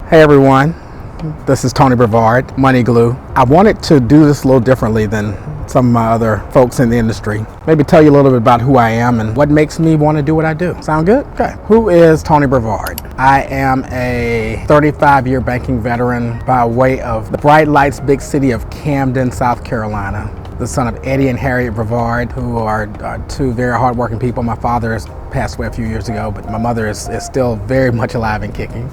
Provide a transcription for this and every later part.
Hey everyone, this is Tony Brevard, MoneyGlue. I wanted to do this a little differently than some of my other folks in the industry. Maybe tell you a little bit about who I am and what makes me want to do what I do. Sound good? Okay. Who is Tony Brevard? I am a 35-year banking veteran by way of the bright lights big city of Camden, South Carolina. The son of Eddie and Harriet Brevard, who are two very hardworking people. My father has passed away a few years ago, but my mother is still very much alive and kicking.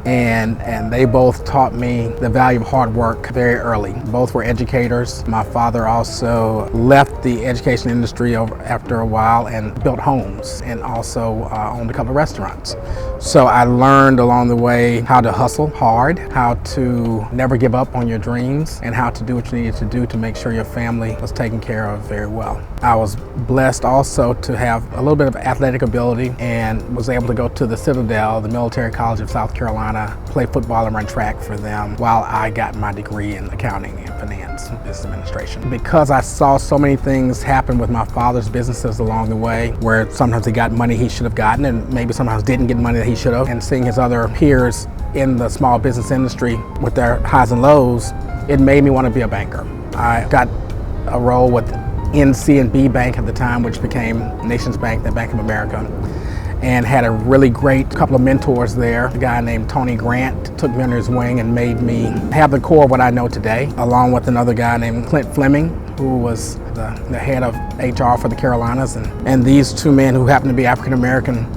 And they both taught me the value of hard work very early. Both were educators. My father also left the education industry after a while and built homes and also owned a couple of restaurants. So I learned along the way how to hustle hard, how to never give up on your dreams, and how to do what you needed to do to make sure your family was taken care of very well. I was blessed also to have a little bit of athletic ability and was able to go to the Citadel, the Military College of South Carolina, play football and run track for them while I got my degree in accounting and finance and business administration. Because I saw so many things happen with my father's businesses along the way, where sometimes he got money he should have gotten and maybe sometimes didn't get money that he should have, and seeing his other peers in the small business industry with their highs and lows, it made me want to be a banker. I got a role with NC&B Bank at the time, which became Nations Bank, then Bank of America, and had a really great couple of mentors there. A guy named Tony Grant took me under his wing and made me have the core of what I know today, along with another guy named Clint Fleming, who was the head of HR for the Carolinas. And these two men, who happened to be African American,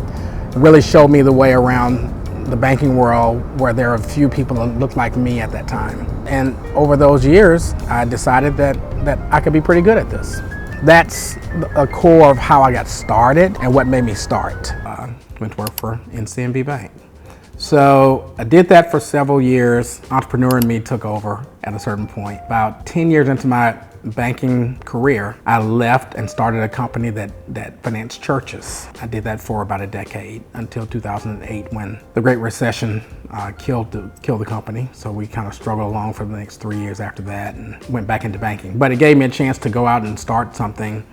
really showed me the way around the banking world where there are a few people that looked like me at that time. And over those years, I decided that I could be pretty good at this. That's a core of how I got started and what made me start. Went to work for NC&B Bank. So I did that for several years. Entrepreneur in me took over at a certain point. About 10 years into my banking career, I left and started a company that financed churches. I did that for about a decade until 2008, when the Great Recession killed the company. So we kind of struggled along for the next 3 years after that and went back into banking. But it gave me a chance to go out and start something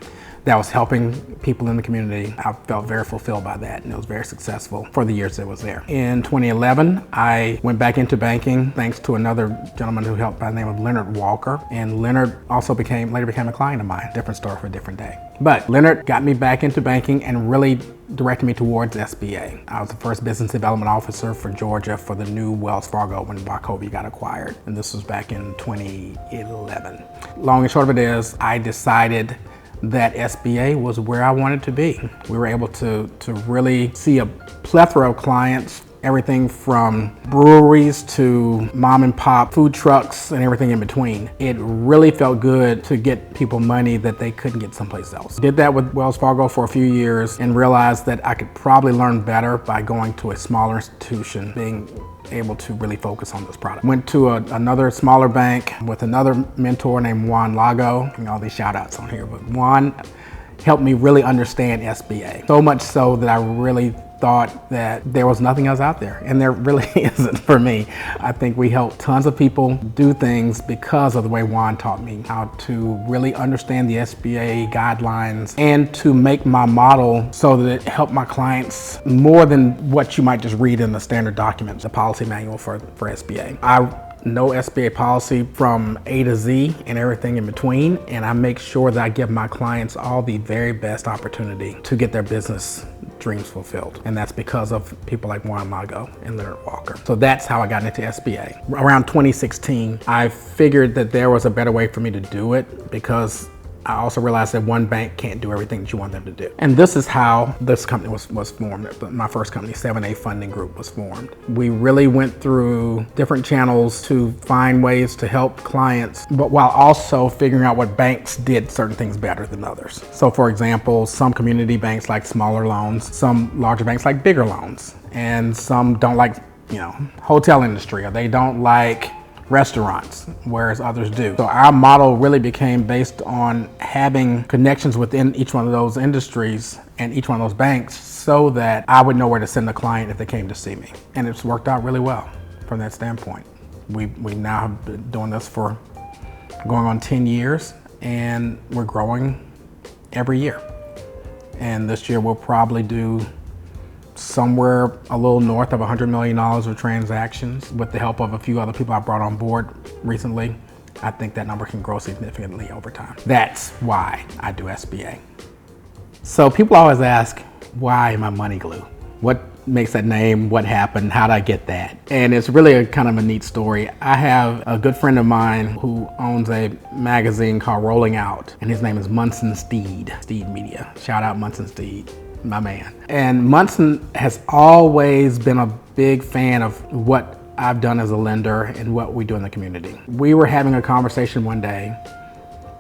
that was helping people in the community. I felt very fulfilled by that, and it was very successful for the years that it was there. In 2011, I went back into banking thanks to another gentleman who helped by the name of Leonard Walker, and Leonard also later became a client of mine. Different story for a different day. But Leonard got me back into banking and really directed me towards SBA. I was the first business development officer for Georgia for the new Wells Fargo when Wachovia got acquired, and this was back in 2011. Long and short of it is, I decided that SBA was where I wanted to be. We were able to really see a plethora of clients, everything from breweries to mom and pop food trucks and everything in between. It really felt good to get people money that they couldn't get someplace else. Did that with Wells Fargo for a few years and realized that I could probably learn better by going to a smaller institution, being able to really focus on this product. Went to another smaller bank with another mentor named Juan Lago. All these shout outs on here, but Juan helped me really understand SBA. So much so that I really thought that there was nothing else out there, and there really isn't for me. I think we helped tons of people do things because of the way Juan taught me how to really understand the SBA guidelines and to make my model so that it helped my clients more than what you might just read in the standard documents, the policy manual for SBA. I know SBA policy from A to Z and everything in between, and I make sure that I give my clients all the very best opportunity to get their business dreams fulfilled. And that's because of people like Juan Lago and Leonard Walker. So that's how I got into SBA. Around 2016, I figured that there was a better way for me to do it, because I also realized that one bank can't do everything that you want them to do. And this is how this company was formed. My first company, 7A Funding Group, was formed. We really went through different channels to find ways to help clients, but while also figuring out what banks did certain things better than others. So for example, some community banks like smaller loans, some larger banks like bigger loans, and some don't like, hotel industry, or they don't like restaurants, whereas others do. So our model really became based on having connections within each one of those industries and each one of those banks so that I would know where to send the client if they came to see me. And it's worked out really well from that standpoint. We now have been doing this for going on 10 years, and we're growing every year. And this year we'll probably do somewhere a little north of $100 million of transactions. With the help of a few other people I brought on board recently, I think that number can grow significantly over time. That's why I do SBA. So people always ask, why am I MoneyGlue? What makes that name? What happened? How did I get that? And it's really a kind of a neat story. I have a good friend of mine who owns a magazine called Rolling Out, and his name is Munson Steed Media. Shout out Munson Steed, my man. And Munson has always been a big fan of what I've done as a lender and what we do in the community. We were having a conversation one day.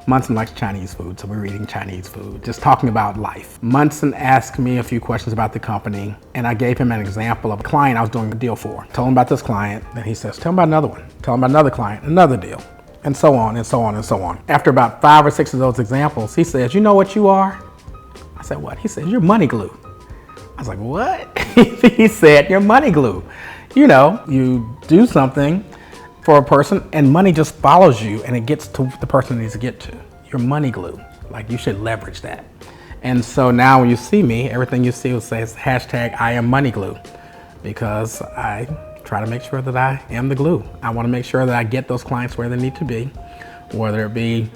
Munson likes Chinese food, so we were eating Chinese food, just talking about life. Munson asked me a few questions about the company, and I gave him an example of a client I was doing a deal for. Told him about this client, and he says, tell him about another one. Tell him about another client, another deal, and so on and so on and so on. After about 5 or 6 of those examples, he says, you know what you are? I said, what? He said, you're MoneyGlue. I was like, what? He said, you're MoneyGlue. You know, you do something for a person and money just follows you and it gets to the person it needs to get to. You're MoneyGlue. Like, you should leverage that. And so now when you see me, everything you see will say hashtag I am MoneyGlue, because I try to make sure that I am the glue. I want to make sure that I get those clients where they need to be, whether it be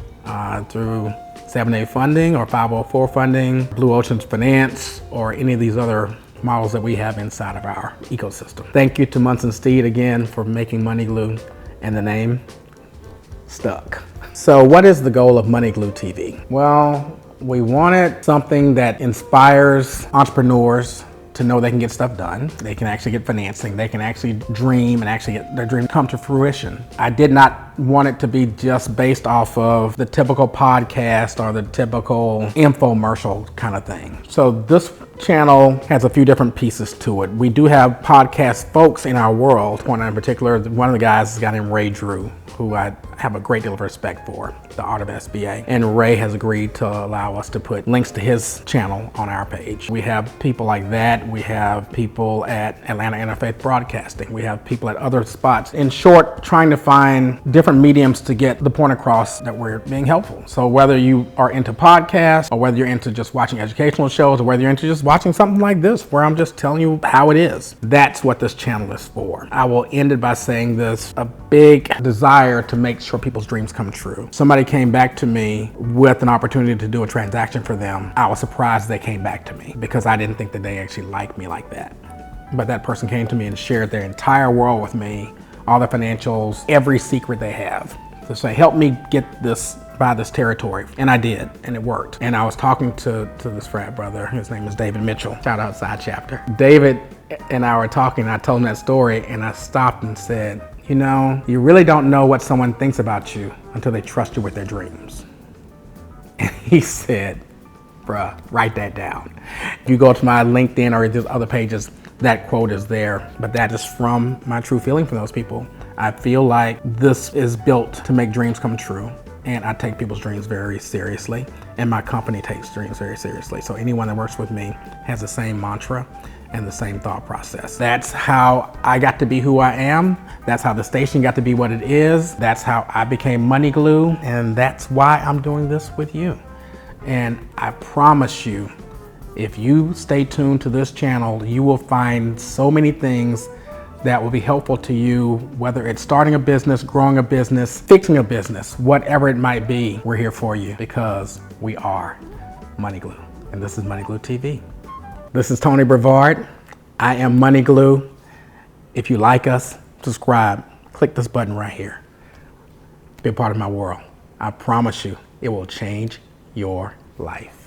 through 7A funding or 504 funding, Blue Ocean's Finance, or any of these other models that we have inside of our ecosystem. Thank you to Munson Steed again for making MoneyGlue, and the name stuck. So what is the goal of MoneyGlue TV? Well, we wanted something that inspires entrepreneurs to know they can get stuff done. They can actually get financing. They can actually dream and actually get their dream come to fruition. I did not want it to be just based off of the typical podcast or the typical infomercial kind of thing. So this channel has a few different pieces to it. We do have podcast folks in our world. One in particular, one of the guys is a guy named Reyes, who I have a great deal of respect for, the art of SBA. And Ray has agreed to allow us to put links to his channel on our page. We have people like that. We have people at Atlanta Interfaith Broadcasting. We have people at other spots. In short, trying to find different mediums to get the point across that we're being helpful. So whether you are into podcasts, or whether you're into just watching educational shows, or whether you're into just watching something like this, where I'm just telling you how it is, that's what this channel is for. I will end it by saying this, a big desire to make sure people's dreams come true. Somebody came back to me with an opportunity to do a transaction for them. I was surprised they came back to me, because I didn't think that they actually liked me like that. But that person came to me and shared their entire world with me, all the financials, every secret they have. To say, help me get this, buy this territory. And I did, and it worked. And I was talking to this frat brother, his name is David Mitchell, shout out Side Chapter. David and I were talking, and I told him that story, and I stopped and said, you know, you really don't know what someone thinks about you until they trust you with their dreams. And he said, bruh, write that down. If you go to my LinkedIn or these other pages, that quote is there, but that is from my true feeling for those people. I feel like this is built to make dreams come true, and I take people's dreams very seriously, and my company takes dreams very seriously. So anyone that works with me has the same mantra and the same thought process. That's how I got to be who I am. That's how the station got to be what it is. That's how I became MoneyGlue, and that's why I'm doing this with you. And I promise you, if you stay tuned to this channel, you will find so many things that will be helpful to you, whether it's starting a business, growing a business, fixing a business, whatever it might be, we're here for you, because we are MoneyGlue, and this is MoneyGlue TV. This is Tony Brevard. I am MoneyGlue. If you like us, subscribe, click this button right here. Be a part of my world. I promise you, it will change your life.